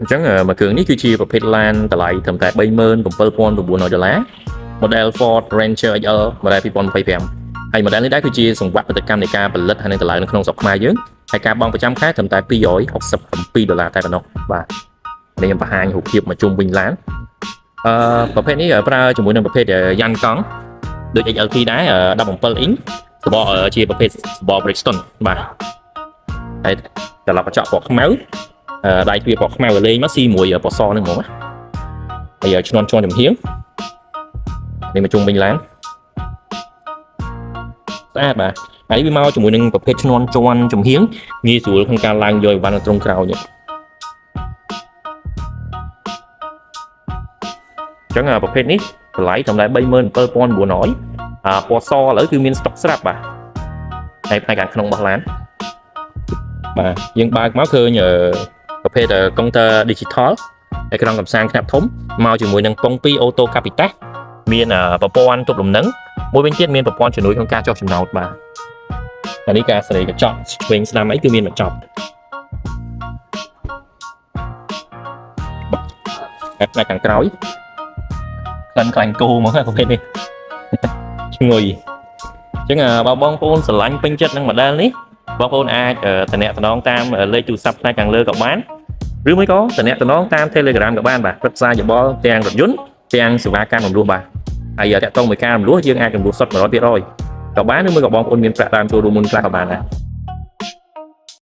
Chẳng mà cường ní cứ chia vào Petland tại lại thầm tại bay mơn cùng Purple và $400 model Ford Ranger XL model 2025ហើយ model នេះដែរគឺជាសង្វាក់ផលិតកម្មនៃការផលិតហើយនឹងតម្លៃនៅក្នុងស្រុកខ្មែរយើងហើយការបង់ប្រចាំខែត្រឹមតែ$267តែប៉ុណ្ណោះបាទនេះខ្ញុំបង្ហាញរូបភាពមកជុំវិញឡានប្រភេទនេះប្រើជាមួយនឹងប្រភេទយ៉ាន់កង់ដូច XLT ដែរ17 អ៊ីងសបកជាប្រភេទសបក Brixton បាទហើយត្រឡប់កញ្ចក់ពណ៌ខ្មៅដៃទ្វារពណ៌ខ្មៅលេងមកស៊ីមួយពណ៌សហ្នឹងហ្មងហើយឈ្នន់ជាន់ចំហៀងនេះមកជុំវិញឡានស្អាតបាទហើយវាមកជាមួយនឹងប្រភេទឈ្នន់ជាន់ចំហៀងងាយស្រួលក្នុងការឡើងយកវ៉ាន់ត្រង់ក្រោយចឹងប្រភេទនេះតម្លៃត្រឹមតែ$37,900ពណ៌សឥឡូវគឺមានស្តុកស្រាប់បាទហើយផ្នែកខាងក្នុងរបស់ឡានបាទយើងបើកមកឃើញប្រភេទកុងទ័រ digital អេក្រង់កំសាន្តខ្នាតធំមកជាមួយនឹងពង2 auto capitas មានប្រព័ន្ធទប់លំនឹងមួយវិញទៀតមានប្រព័ន្ធជំនួយក្នុងការចុះចំណោតបាទអានេះការសេរីកញ្ចក់ឆ្វេងស្ដាំអីគឺមានបញ្ចប់ផ្នែកខាងក្រោយក្លិនខ្លាញ់គោមកប្រភេទនេះឈ្ងុយអញ្ចឹងបើបងប្អូនស្រឡាញ់ពេញចិត្តនឹង model នេះបងប្អូនអាចតំណតំណងតាមលេខទូរស័ព្ទផ្នែកខាងលើក៏បានឬមួយក៏តំណតំណងតាម Telegram ក៏បានបាទប្រឹក្សាយោបល់ទាំងរថយន្តទាំងសេវាកម្មរំលោះបាទហើយតាក់ទងមួយការរំលោះយើងអាចរំលោះសុទ្ធ 100% ក៏បានឬមួយក៏បងប្អូនមានប្រាក់ដើមចូលរួមមុនខ្លះក៏បានដែរ